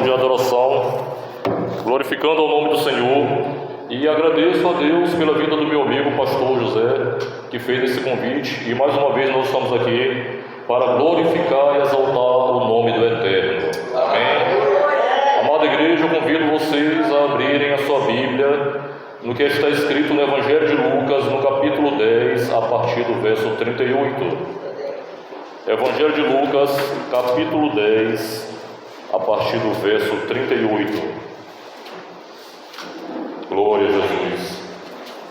de adoração, glorificando o nome do Senhor, e agradeço a Deus pela vida do meu amigo pastor José, que fez esse convite, e mais uma vez nós estamos aqui para glorificar e exaltar o nome do Eterno. Amém? Amada igreja, eu convido vocês a abrirem a sua Bíblia no que está escrito no Evangelho de Lucas, no capítulo 10, a partir do verso 38. Evangelho de Lucas, capítulo 10, a partir do verso 38. Glória a Jesus.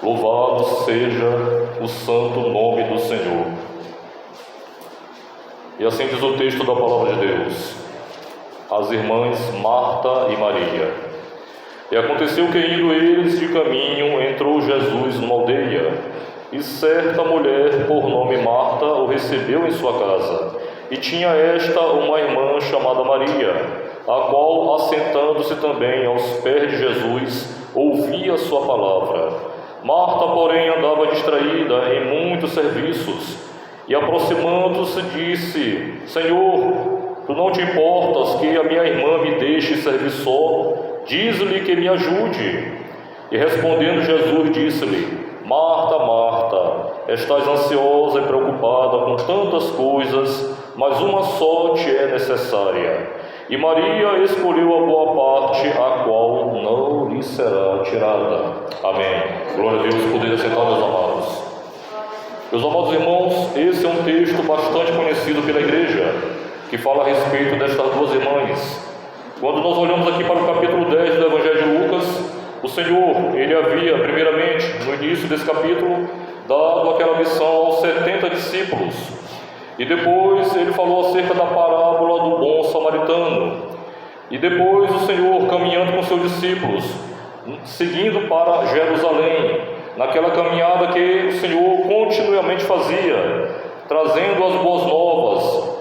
Louvado seja o santo nome do Senhor. E assim diz o texto da palavra de Deus: as irmãs Marta e Maria. E aconteceu que, indo eles de caminho, entrou Jesus numa aldeia, e certa mulher, por nome Marta, o recebeu em sua casa. E tinha esta uma irmã chamada Maria, a qual, assentando-se também aos pés de Jesus, ouvia a sua palavra. Marta, porém, andava distraída em muitos serviços, e aproximando-se disse: Senhor, tu não te importas que a minha irmã me deixe servir só? Diz-lhe que me ajude. E respondendo Jesus, disse-lhe: Marta, Marta, estás ansiosa e preocupada com tantas coisas, mas uma só te é necessária. E Maria escolheu a boa parte, a qual não lhe será tirada. Amém. Glória a Deus. Poderia sentar, meus amados. Meus amados irmãos, esse é um texto bastante conhecido pela igreja, que fala a respeito destas duas irmãs. Quando nós olhamos aqui para o capítulo 10 do Evangelho de Lucas, o Senhor, Ele havia, primeiramente, no início desse capítulo, dado aquela missão aos 70 discípulos. E depois Ele falou acerca da parábola do bom samaritano. E depois o Senhor, caminhando com seus discípulos, seguindo para Jerusalém, naquela caminhada que o Senhor continuamente fazia, trazendo as boas novas,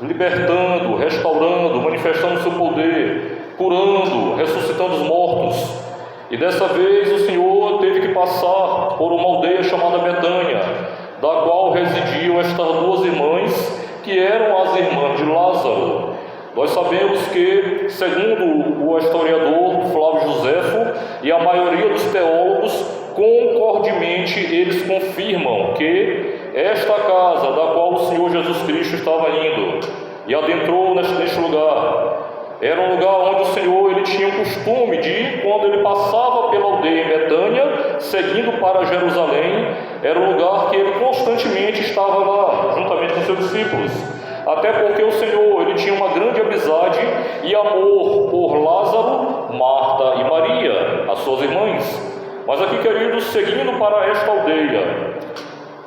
libertando, restaurando, manifestando o seu poder, curando, ressuscitando os mortos. E dessa vez o Senhor teve que passar por uma aldeia chamada Betânia, da qual residiam estas duas irmãs, que eram as irmãs de Lázaro. Nós sabemos que, segundo o historiador Flávio Joséfo e a maioria dos teólogos, concordemente eles confirmam que esta casa da qual o Senhor Jesus Cristo estava indo e adentrou neste lugar, era um lugar onde o Senhor ele tinha o costume de, quando ele passava pela aldeia em Betânia, seguindo para Jerusalém, era um lugar que ele constantemente estava lá, juntamente com seus discípulos. Até porque o Senhor ele tinha uma grande amizade e amor por Lázaro, Marta e Maria, as suas irmãs. Mas aqui, queridos, seguindo para esta aldeia,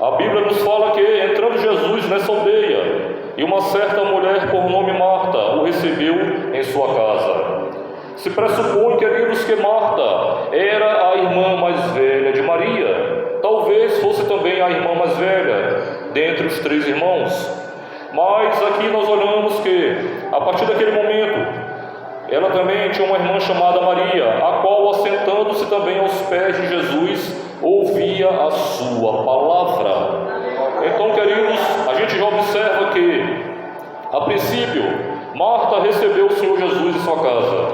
a Bíblia nos fala que, entrando Jesus nessa aldeia, e uma certa mulher por nome Marta o recebeu em sua casa. Se pressupõe, queridos, que Marta era a irmã mais velha de Maria. Talvez fosse também a irmã mais velha dentre os três irmãos. Mas aqui nós olhamos que, a partir daquele momento, ela também tinha uma irmã chamada Maria, a qual, assentando-se também aos pés de Jesus, ouvia a sua palavra. Então, queridos, a gente já observa que, a princípio, Marta recebeu o Senhor Jesus em sua casa.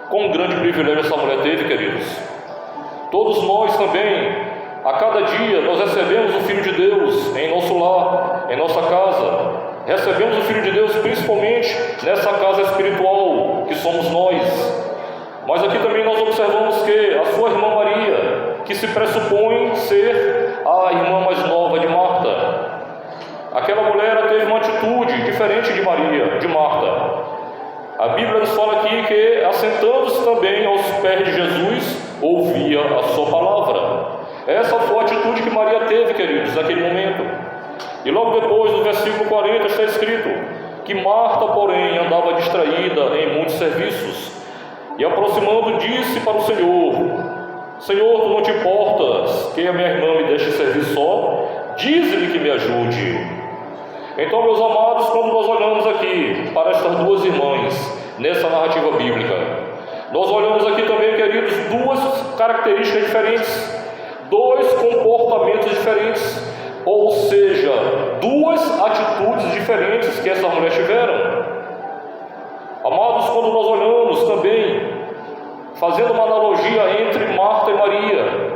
Quão grande privilégio essa mulher teve, queridos. Todos nós também, a cada dia, nós recebemos o Filho de Deus em nosso lar, em nossa casa. Recebemos o Filho de Deus principalmente nessa casa espiritual que somos nós. Mas aqui também nós observamos que a sua irmã Maria, que se pressupõe ser a irmã mais nova de Marta, aquela mulher teve uma atitude diferente de Maria, de Marta. A Bíblia nos fala aqui que, assentando-se também aos pés de Jesus, ouvia a sua palavra. Essa foi a atitude que Maria teve, queridos, naquele momento. E logo depois, no versículo 40, está escrito que Marta, porém, andava distraída em muitos serviços. E aproximando, disse para o Senhor: Senhor, tu não te importas que a minha irmã me deixe servir só? Diz-lhe que me ajude. Então, meus amados, quando nós olhamos aqui para estas duas irmãs, nessa narrativa bíblica, nós olhamos aqui também, queridos, duas características diferentes, dois comportamentos diferentes, ou seja, duas atitudes diferentes que essas mulheres tiveram. Amados, quando nós olhamos também, fazendo uma analogia entre Marta e Maria,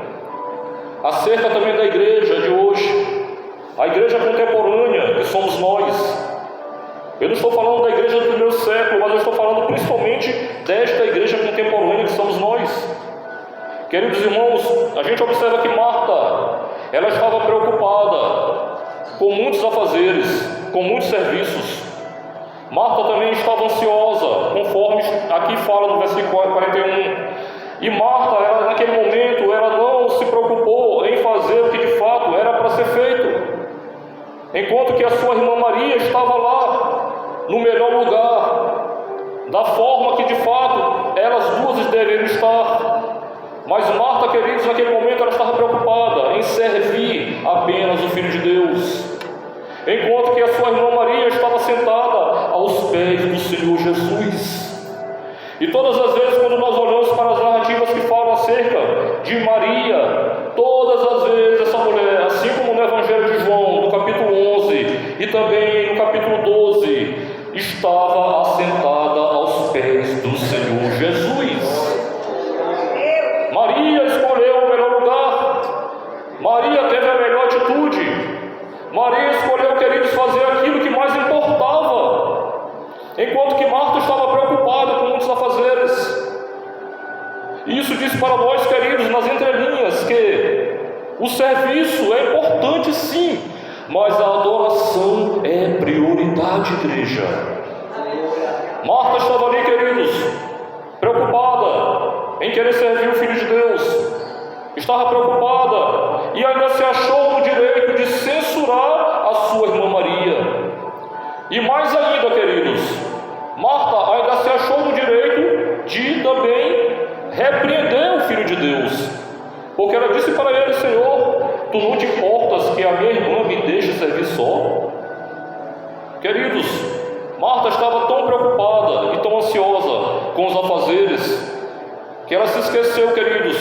acerca também da igreja de hoje, a igreja contemporânea, que somos nós. Eu não estou falando da igreja do primeiro século, mas eu estou falando principalmente desta igreja contemporânea que somos nós. Queridos irmãos, a gente observa que Marta, ela estava preocupada com muitos afazeres, com muitos serviços. Marta também estava ansiosa, conforme aqui fala no versículo 41. E Marta, ela, naquele momento, ela não se preocupou em fazer o que de fato era para ser feito, enquanto que a sua irmã Maria estava lá, no melhor lugar, da forma que de fato elas duas deveriam estar. Mas Marta, queridos, naquele momento ela estava preocupada em servir apenas o Filho de Deus, enquanto que a sua irmã Maria estava sentada aos pés do Senhor Jesus. E todas as vezes, quando nós olhamos para as narrativas que falam acerca de Maria, todas as vezes essa mulher, assim como no Evangelho de João, no capítulo 11 e também no capítulo 12, estava assentada aos pés do Senhor Jesus. Maria escolheu o melhor lugar, Maria teve a melhor atitude, Maria escolheu, queridos, fazer aquilo que mais importava, enquanto que Marta estava preocupada com muitos afazeres. E isso diz para nós, queridos, nas entrelinhas, que o serviço é importante sim, mas a adoração é prioridade, igreja. Marta estava ali, queridos, preocupada em querer servir o Filho de Deus, estava preocupada e ainda se achou no direito de censurar a sua irmã Maria. E mais ainda, queridos, Marta ainda se achou no direito de também repreender o Filho de Deus, porque ela disse para ele: Senhor, tu não te importas que a minha irmã me deixe servir só? Queridos, Marta estava tão preocupada e tão ansiosa com os afazeres, que ela se esqueceu, queridos,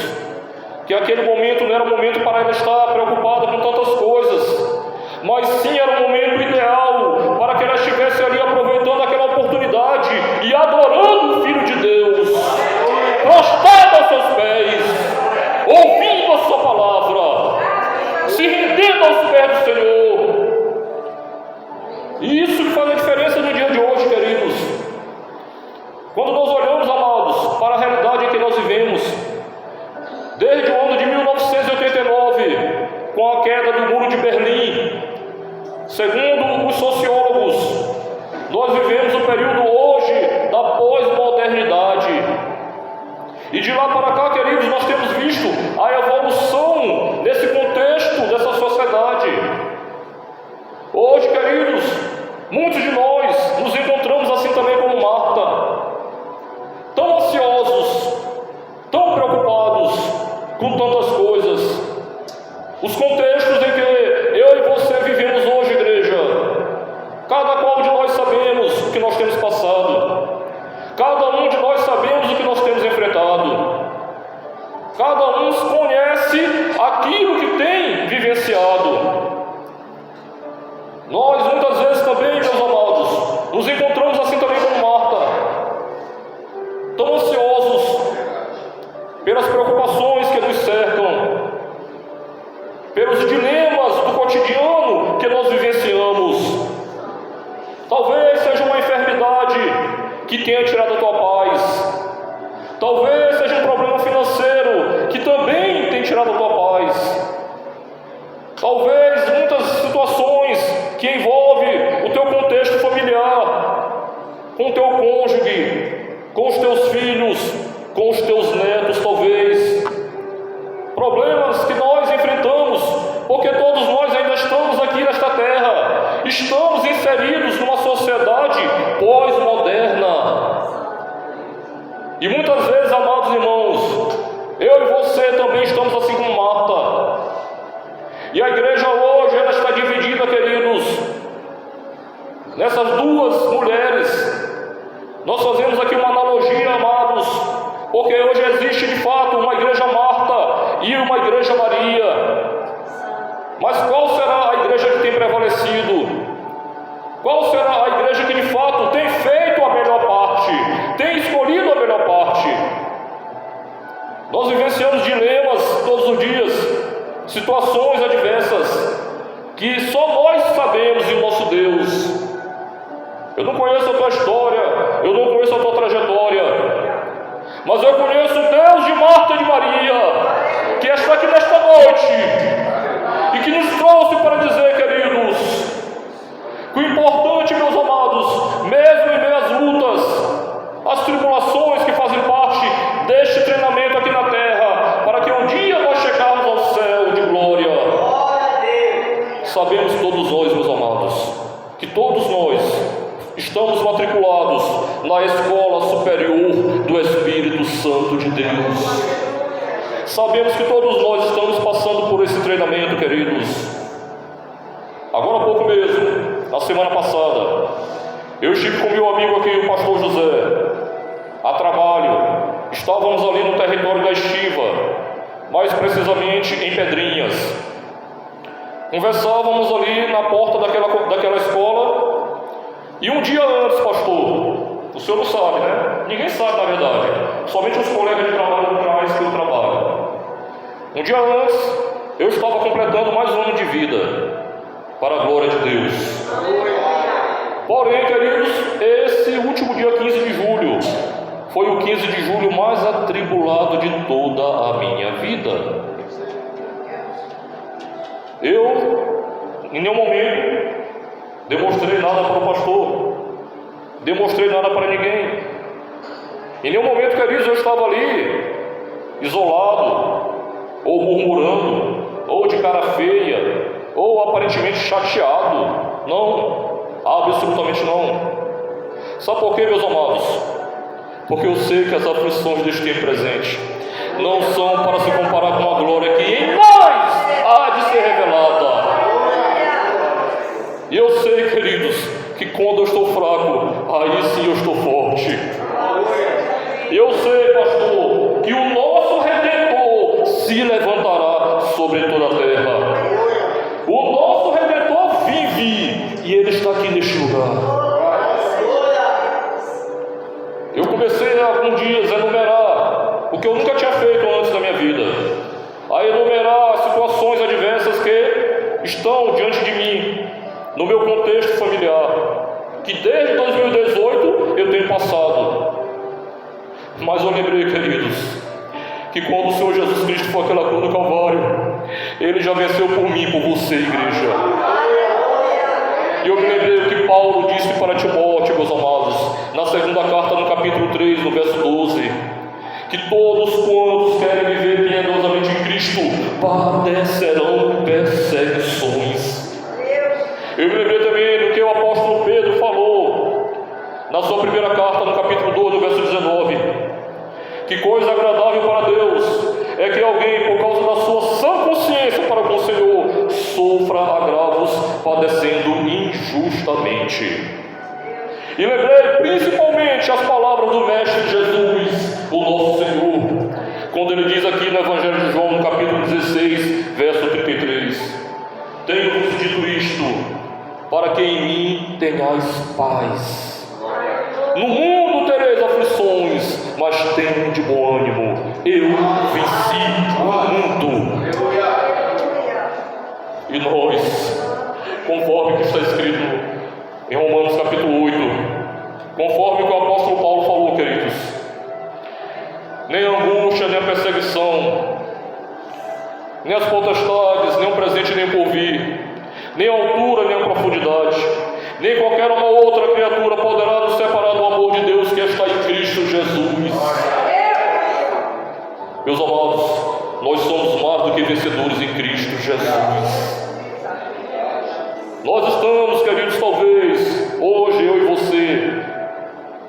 que aquele momento não era um momento para ela estar preocupada com tantas coisas, mas sim era um momento ideal para que ela estivesse ali aproveitando aquela oportunidade e adorando o Filho de Deus, prostrado aos seus pés, ouvindo a sua palavra, se rendendo aos pés do Senhor. E isso que faz a diferença no dia de hoje, queridos. Quando nós olhamos, amados, para a realidade em que nós vivemos, desde o ano de 1989, com a queda do Muro de Berlim, segundo os sociólogos, nós vivemos o período hoje da pós-modernidade. E de lá para cá, queridos, nós temos visto a evolução nesse contexto dessa sociedade. Hoje, queridos, muitos de nós nos encontramos assim também como Marta, tão ansiosos, tão preocupados com tantas coisas. Os contextos em que eu e você vivemos hoje, igreja, cada qual de nós sabemos o que nós temos passado, cada um de nós sabemos o que nós temos enfrentado, cada um conhece aquilo que tem vivenciado. Nós muitas vezes também, meus amados, nos encontramos assim também como Marta, tão ansiosos pelas preocupações que nos cercam, pelos dilemas do cotidiano que nós vivenciamos. Talvez seja uma enfermidade que tenha tirado a tua paz, talvez seja um problema financeiro que também tem tirado a tua paz, talvez muitas situações que envolvem o teu contexto familiar, com o teu cônjuge, com os teus filhos, com os teus netos, talvez problemas que nós enfrentamos, porque todos nós ainda estamos aqui nesta terra, estamos inseridos numa sociedade pós-moderna. E muitas vezes, amados irmãos, eu e você também estamos assim como Marta. E a igreja hoje, ela está dividida, queridos, nessas duas mulheres. Nós fazemos aqui uma analogia, amados, porque hoje existe de fato uma igreja Marta e uma igreja Maria. Mas qual será a igreja que tem prevalecido? Qual será a igreja que de fato tem feito a melhor parte? Nós vivenciamos dilemas todos os dias, situações adversas, que só nós sabemos em nosso Deus. Eu não conheço a tua história, eu não conheço a tua trajetória, mas eu conheço o Deus de Marta e de Maria, que está aqui nesta noite, e que nos trouxe para dizer, queridos, que o importante, meus amados, mesmo em meio às lutas, as tribulações que fazem parte deste treinamento aqui na terra, para que um dia nós chegarmos ao céu de glória, sabemos todos nós, meus amados, que todos nós estamos matriculados na escola superior do Espírito Santo de Deus. Sabemos que todos nós estamos passando por esse treinamento, queridos. Agora há pouco mesmo, na semana passada, eu estive com meu amigo aqui, o pastor José, a trabalho. Estávamos ali no território da Estiva, mais precisamente em Pedrinhas. Conversávamos ali na porta daquela escola. E um dia antes, pastor, o senhor não sabe, né? Ninguém sabe, na verdade. Somente os colegas de trabalho locais que eu trabalho. Um dia antes, eu estava completando mais um ano de vida, para a glória de Deus. Porém, queridos, esse último dia 15 de julho foi o 15 de julho mais atribulado de toda a minha vida. Eu, em nenhum momento, demonstrei nada para o pastor, demonstrei nada para ninguém. Em nenhum momento, queridos, eu estava ali, isolado, ou murmurando, ou de cara feia, ou aparentemente chateado. Não, absolutamente não. Sabe por quê, meus amados? Porque eu sei que as aflições deste tempo presente não são para se comparar com a glória que em nós há de ser revelada. E eu sei, queridos, que quando eu estou fraco, aí sim eu estou forte. Eu sei, pastor, que o nosso Redentor se levantará sobre toda a terra. O nosso Redentor vive e Ele está aqui neste lugar. Eu comecei há alguns dias a enumerar o que eu nunca tinha feito antes da minha vida, a enumerar as situações adversas que estão diante de mim, no meu contexto familiar, que desde 2018 eu tenho passado. Mas eu lembrei, queridos, que quando o Senhor Jesus Cristo foi àquela cruz do Calvário, Ele já venceu por mim, por você, igreja. E eu me lembrei o que Paulo disse para Timóteo, meus amados, na segunda carta, no capítulo 3, no verso 12, que todos quantos querem viver piedosamente em Cristo padecerão perseguições. Eu me lembrei também do que o apóstolo Pedro falou na sua primeira carta, no capítulo 2, no verso 19, que coisa agradável para Deus é que alguém, por causa da sua sã consciência para com o Senhor, sofra agravos padecendo injustamente. E lembrei principalmente as palavras do Mestre Jesus, o nosso Senhor, quando ele diz aqui no Evangelho de João, no capítulo 16, verso 33: tenho-vos dito isto, para que em mim tenhais paz. No mundo tereis aflições, mas tenham de bom ânimo, eu venci o mundo. E nós, conforme que está escrito em Romanos capítulo 8, conforme o que o apóstolo Paulo falou, queridos, nem a angústia, nem a perseguição, nem as potestades, nem o presente, nem o porvir, nem a altura, nem a profundidade, nem qualquer uma outra criatura poderá nos separar do amor de Deus que está em Cristo Jesus. Meus amados, nós somos mais do que vencedores em Cristo Jesus. Nós estamos, queridos, talvez, hoje, eu e você,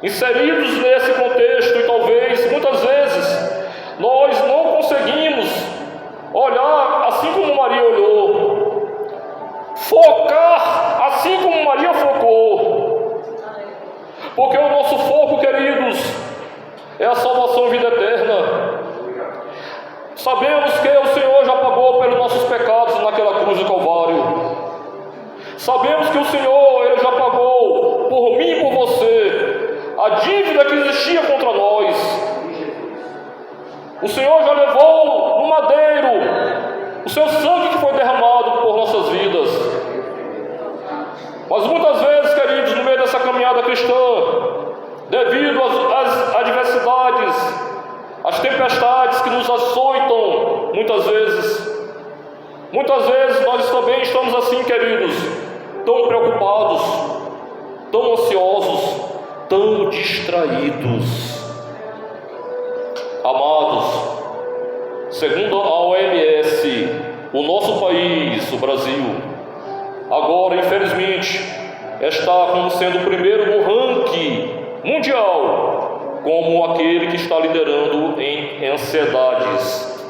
inseridos nesse contexto, e talvez, muitas vezes, nós não conseguimos olhar assim como Maria olhou, focar assim como Maria focou, porque o nosso foco, queridos, é a salvação e vida eterna. Sabemos que o Senhor já pagou pelos nossos pecados naquela cruz do Calvário. Sabemos que o Senhor, Ele já pagou por mim e por você a dívida que existia contra nós. O Senhor já levou no madeiro o seu sangue que foi derramado por nossas vidas. Mas muitas vezes, queridos, no meio dessa caminhada cristã, devido às adversidades, às tempestades que nos açoitam, muitas vezes nós também estamos assim, queridos, tão preocupados, tão ansiosos, tão distraídos. Amados, segundo a OMS, o nosso país, o Brasil, agora, infelizmente, está como sendo o primeiro no ranking mundial, como aquele que está liderando em ansiedades.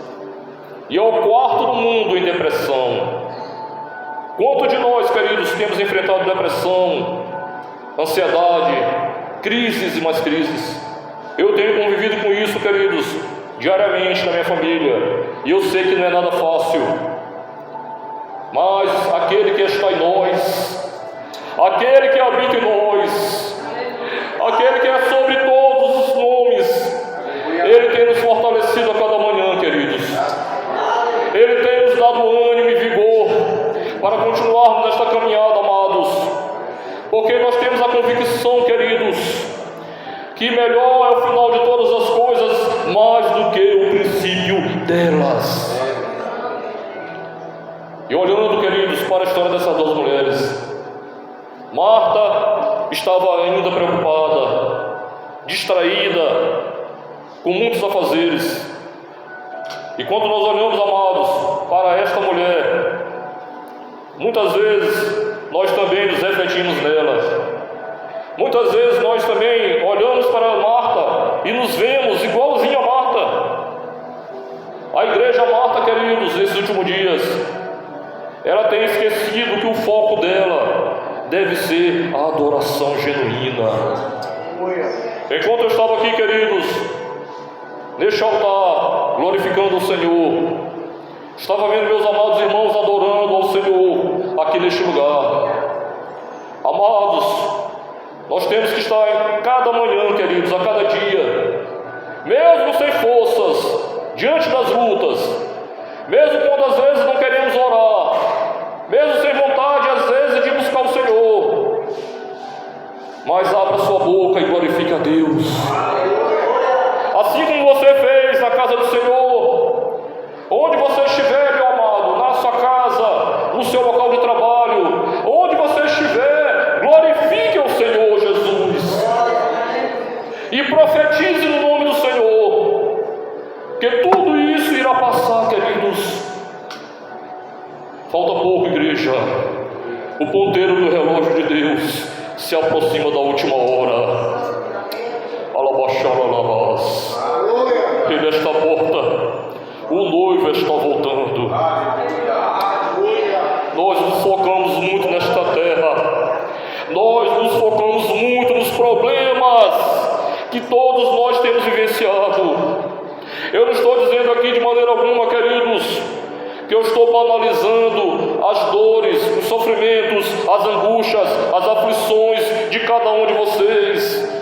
E é o quarto do mundo em depressão. Quanto de nós, queridos, temos enfrentado depressão, ansiedade, crises e mais crises? Eu tenho convivido com isso, queridos, diariamente na minha família, e eu sei que não é nada fácil. Mas aquele que está em nós, aquele que habita em nós, aquele que é sobre todos os nomes, Ele tem nos fortalecido a cada manhã, queridos. Ele tem nos dado ânimo e vigor para continuarmos nesta caminhada, amados, porque nós temos a convicção, queridos, que melhor é o final de todas as coisas mais do que o princípio delas. E olhando, queridos, para a história dessas duas mulheres, Marta estava ainda preocupada, distraída, com muitos afazeres. E quando nós olhamos, amados, para esta mulher, muitas vezes nós também nos refletimos nela. Muitas vezes nós também olhamos para Marta e nos vemos igualzinho a Marta. A igreja Marta, queridos, nesses últimos dias, ela tem esquecido que o foco dela deve ser a adoração genuína. Enquanto eu estava aqui, queridos, neste altar, glorificando o Senhor, estava vendo meus amados irmãos adorando ao Senhor aqui neste lugar. Amados, nós temos que estar em cada manhã, queridos, a cada dia, mesmo sem forças, diante das lutas, mesmo quando às vezes não queremos orar, mesmo sem vontade às vezes de buscar o Senhor, mas abra sua boca e glorifique a Deus, assim como você fez na casa do Senhor. Onde você estiver, meu amado, na sua casa, no seu local de trabalho, onde você estiver, glorifique ao Senhor Jesus e profetize no nome do Senhor, que tudo isso irá passar, queridos. Falta pouco, igreja. O ponteiro do relógio de Deus se aproxima da última hora. Alabaxalalabás. E nesta porta, o noivo está voltando. Nós nos focamos muito nesta terra. Nós nos focamos muito nos problemas que todos nós temos vivenciado. Eu não estou dizendo aqui de maneira alguma, queridos, que eu estou banalizando as dores, os sofrimentos, as angústias, as aflições de cada um de vocês.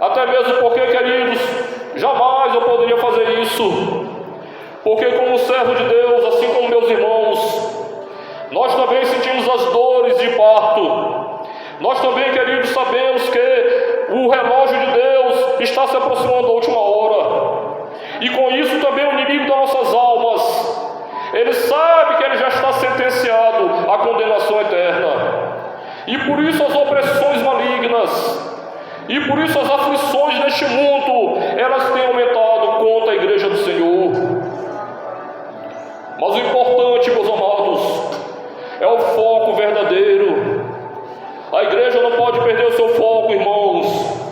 Até mesmo porque, queridos, jamais eu poderia fazer isso. Porque como servo de Deus, assim como meus irmãos, nós também sentimos as dores de parto. Nós também, queridos, sabemos que o relógio de Deus está se aproximando da última hora. E com isso também o inimigo das nossas almas, ele sabe que ele já está sentenciado à condenação eterna. E por isso as opressões malignas, e por isso as aflições neste mundo, elas têm aumentado contra a igreja do Senhor. Mas o importante, meus amados, é o foco verdadeiro. A igreja não pode perder o seu foco, irmãos.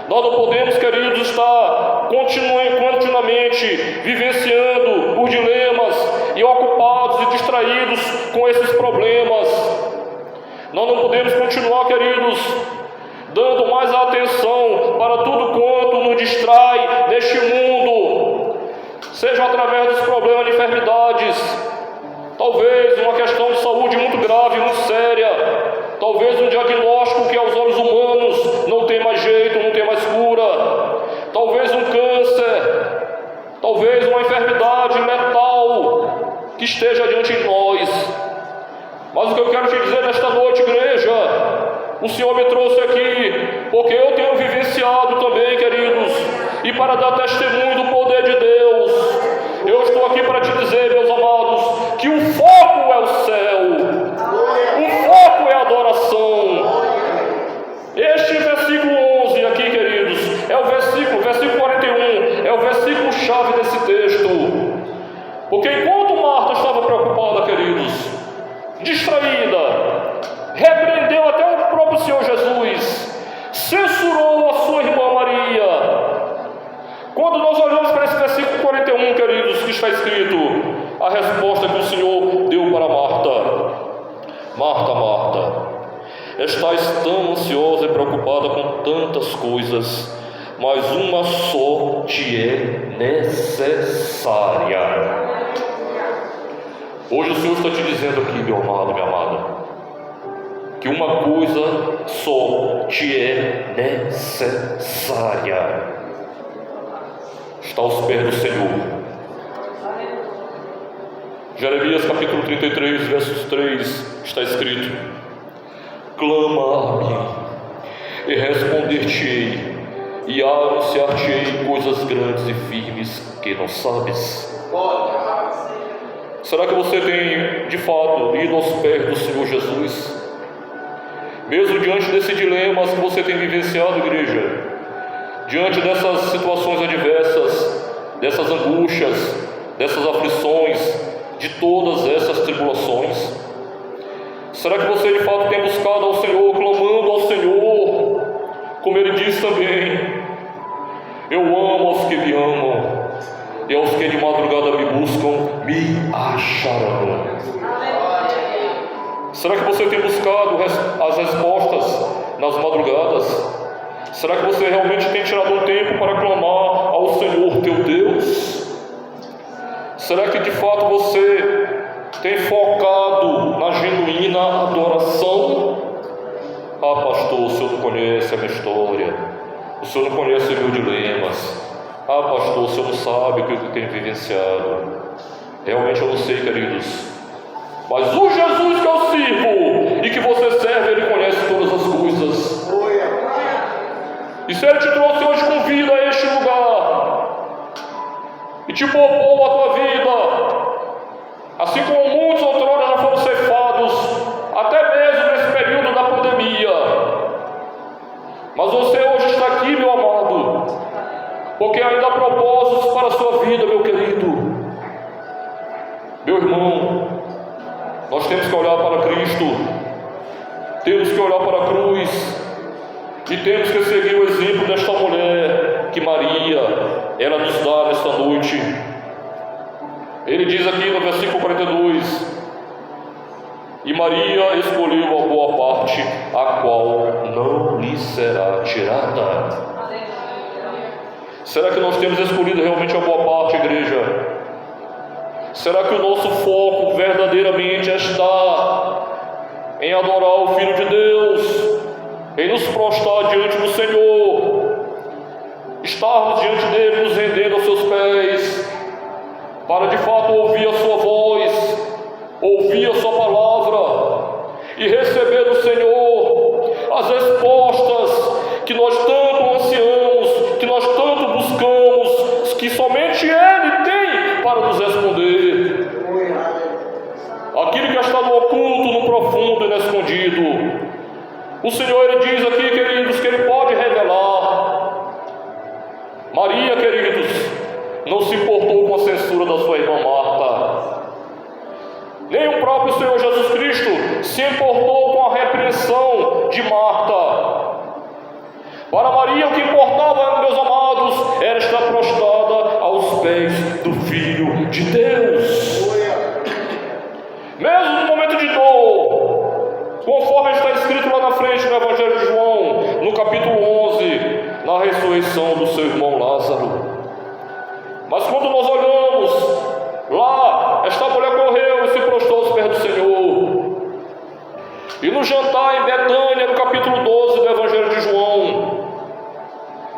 Nós não podemos, queridos, estar continuamente vivenciando os dilemas e ocupados e distraídos com esses problemas. Nós não podemos continuar, queridos, dando mais atenção para tudo quanto nos distrai neste mundo, seja através dos problemas de enfermidades, talvez uma questão de saúde muito grave, muito séria, talvez um diagnóstico que aos olhos humanos não tem mais jeito, não tem mais cura, talvez um câncer, talvez que esteja diante de nós. Mas o que eu quero te dizer nesta noite, igreja, o Senhor me trouxe aqui, porque eu tenho vivenciado também, queridos, e para dar testemunho do poder de Deus, eu estou aqui para te dizer, meus amados, que o foco é o céu, o foco é a adoração. Este versículo 11 aqui, queridos, é o versículo 41, é o versículo chave desse texto, porque enquanto Marta estava preocupada, queridos, distraída, repreendeu até o próprio Senhor Jesus, censurou a sua irmã Maria. Quando nós olhamos para esse versículo 41, queridos, que está escrito, a resposta que o Senhor deu para Marta: Marta, Marta, estás tão ansiosa e preocupada com tantas coisas, mas uma só te é necessária. Hoje o Senhor está te dizendo aqui, meu amado, minha amada, que uma coisa só te é necessária. Está aos pés do Senhor. Jeremias capítulo 33, versos 3, está escrito: clama a mim, e responder-te-ei, e anunciar-te-ei coisas grandes e firmes que não sabes. Será que você tem, de fato, ido aos pés do Senhor Jesus? Mesmo diante desses dilemas que você tem vivenciado, igreja, diante dessas situações adversas, dessas angústias, dessas aflições, de todas essas tribulações, será que você de fato tem buscado ao Senhor, clamando ao Senhor, como Ele diz também: eu amo aos que me amam, e aos que de madrugada me buscam, me acharão. Será que você tem buscado as respostas nas madrugadas? Será que você realmente tem tirado um tempo para clamar ao Senhor teu Deus? Será que de fato você tem focado na genuína adoração? Ah, pastor, o senhor não conhece a minha história, o senhor não conhece os meus dilemas. Ah, pastor, o senhor não sabe o que eu tenho vivenciado. Realmente eu não sei, queridos, mas o Jesus que eu sirvo e que você serve, Ele conhece todas as coisas. E se Ele te trouxe hoje com vida a este lugar e te poupou a tua vida, assim como muitos outrora já foram ceifados, até mesmo nesse período da pandemia, mas você hoje está aqui, meu amado, porque ainda há propósitos para a sua vida, meu querido, meu irmão. Nós temos que olhar para Cristo, temos que olhar para a cruz, e temos que seguir o exemplo desta mulher que Maria, ela nos dá nesta noite. Ele diz aqui no versículo 42: e Maria escolheu a boa parte, a qual não lhe será tirada. Será que nós temos escolhido realmente a boa parte, igreja? Será que o nosso foco verdadeiramente está em adorar o Filho de Deus, em nos prostrar diante do Senhor, estarmos diante dele, nos rendendo aos seus pés, para de fato ouvir a sua voz, ouvir a sua palavra e receber do Senhor as respostas que nós tanto ansiamos, que nós tanto buscamos, que somente Ele tem para nos responder. Aquilo que está no oculto, no profundo e no escondido, o Senhor, Ele diz aqui, queridos, que Ele pode revelar. Maria, queridos, não se importou com a censura da sua irmã Marta. Nem o próprio Senhor Jesus Cristo se importou com a repreensão de Marta. Para Maria, o que importava, meus amados, era estar prostrada aos pés do Filho de Deus. Mesmo no momento de dor, conforme está escrito lá na frente no Evangelho de João, no capítulo 11, na ressurreição do seu irmão Lázaro. Mas quando nós olhamos lá, esta mulher correu e se prostrou aos pés do Senhor. E no jantar em Betânia, no capítulo 12 do Evangelho de João,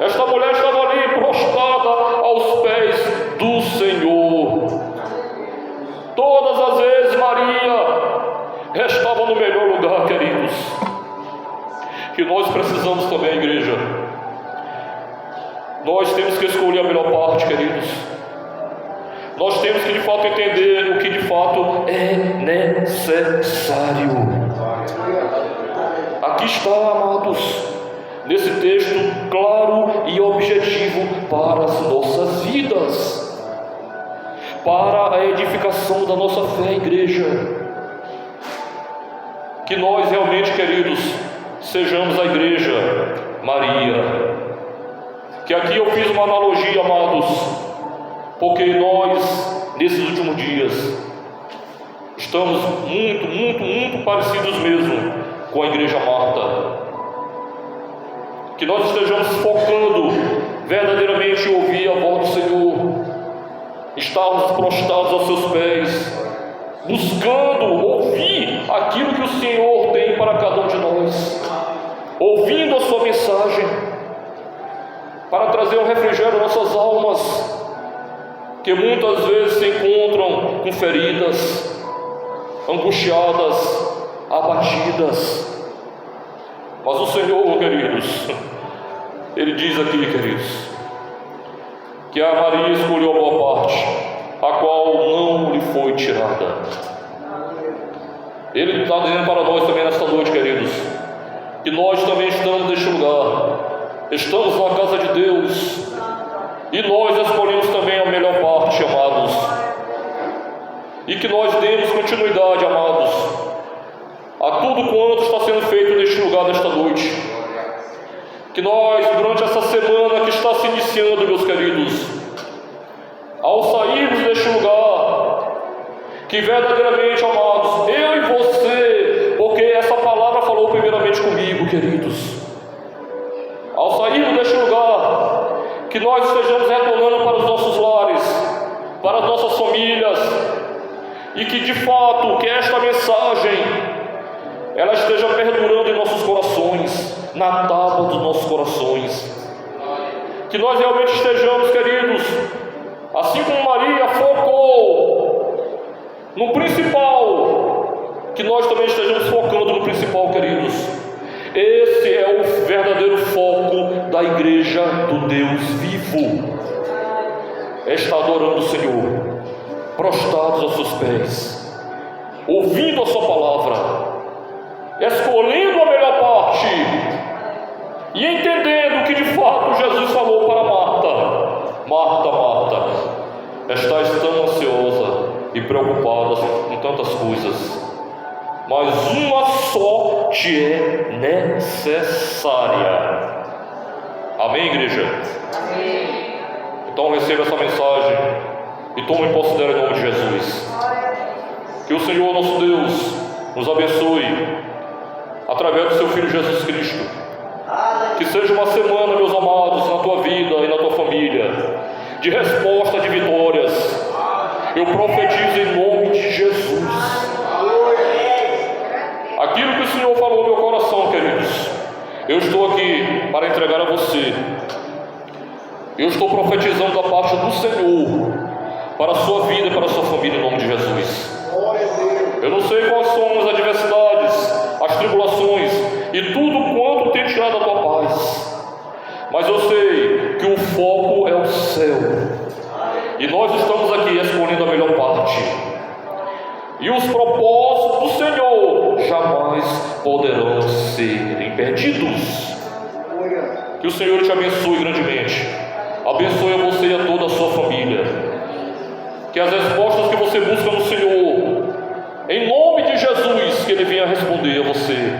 esta mulher estava ali prostrada aos pés do Senhor. Todas Nós temos que escolher a melhor parte, queridos. Nós temos que de fato entender o que de fato é necessário. Aqui está, amados, nesse texto claro e objetivo para as nossas vidas, para a edificação da nossa fé, igreja. Que nós realmente, queridos, sejamos a igreja Maria. Que aqui eu fiz uma analogia, amados, porque nós, nesses últimos dias, estamos muito parecidos mesmo com a igreja Marta. Que nós estejamos focando verdadeiramente em ouvir a voz do Senhor, estarmos prostrados aos seus pés, buscando ouvir aquilo que o Senhor tem para cada um de nós, ouvindo a sua mensagem, para trazer um refrigério às nossas almas, que muitas vezes se encontram com feridas, angustiadas, abatidas. Mas o Senhor, queridos, Ele diz aqui, queridos, que a Maria escolheu a boa parte, a qual não lhe foi tirada. Ele está dizendo para nós também nesta noite, queridos, que nós também estamos neste lugar, estamos na casa de Deus, e nós escolhemos também a melhor parte, amados, e que nós demos continuidade, amados, a tudo quanto está sendo feito neste lugar, nesta noite. Que nós, durante essa semana que está se iniciando, meus queridos, ao sairmos deste lugar, que verdadeiramente, amados, eu e você, porque essa palavra falou primeiramente comigo, queridos, ao sairmos deste lugar, que nós estejamos retornando para os nossos lares, para as nossas famílias, e que de fato, que esta mensagem ela esteja perdurando em nossos corações, na tábua dos nossos corações. Que nós realmente estejamos, queridos, assim como Maria focou no principal, que nós também estejamos focando no principal, queridos. Esse é o verdadeiro foco da igreja do Deus vivo. É estar adorando o Senhor, prostrados aos seus pés, ouvindo a sua palavra, escolhendo a melhor parte e entendendo que de fato Jesus falou para Marta: Marta, Marta, estás tão ansiosa e preocupada com tantas coisas, mas uma só te é necessária. Amém, igreja? Amém. Então receba essa mensagem e tome posse dela em nome de Jesus. Que o Senhor nosso Deus nos abençoe através do seu Filho Jesus Cristo. Que seja uma semana, meus amados, na tua vida e na tua família, de resposta, de vitórias. Eu profetizo em nome de Jesus. Aquilo que o Senhor falou no meu coração, queridos, eu estou aqui para entregar a você. Eu estou profetizando da parte do Senhor para a sua vida e para a sua família em nome de Jesus. Eu não sei quais são as adversidades, as tribulações e tudo quanto tem tirado a tua paz, mas eu sei que o foco é o céu, e nós estamos aqui escolhendo a melhor parte, e os propósitos do Senhor jamais poderão ser impedidos. Que o Senhor te abençoe grandemente, abençoe a você e a toda a sua família, que as respostas que você busca no Senhor, em nome de Jesus, que Ele venha responder a você.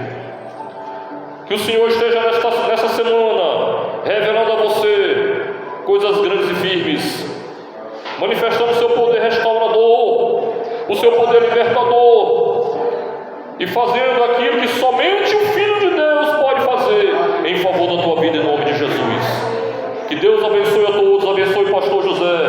Que o Senhor esteja nessa semana revelando a você coisas grandes e firmes, manifestando o seu poder restaurador, o seu poder libertador, e fazendo aquilo que somente o Filho de Deus pode fazer em favor da tua vida em nome de Jesus. Que Deus abençoe a todos, abençoe o pastor José,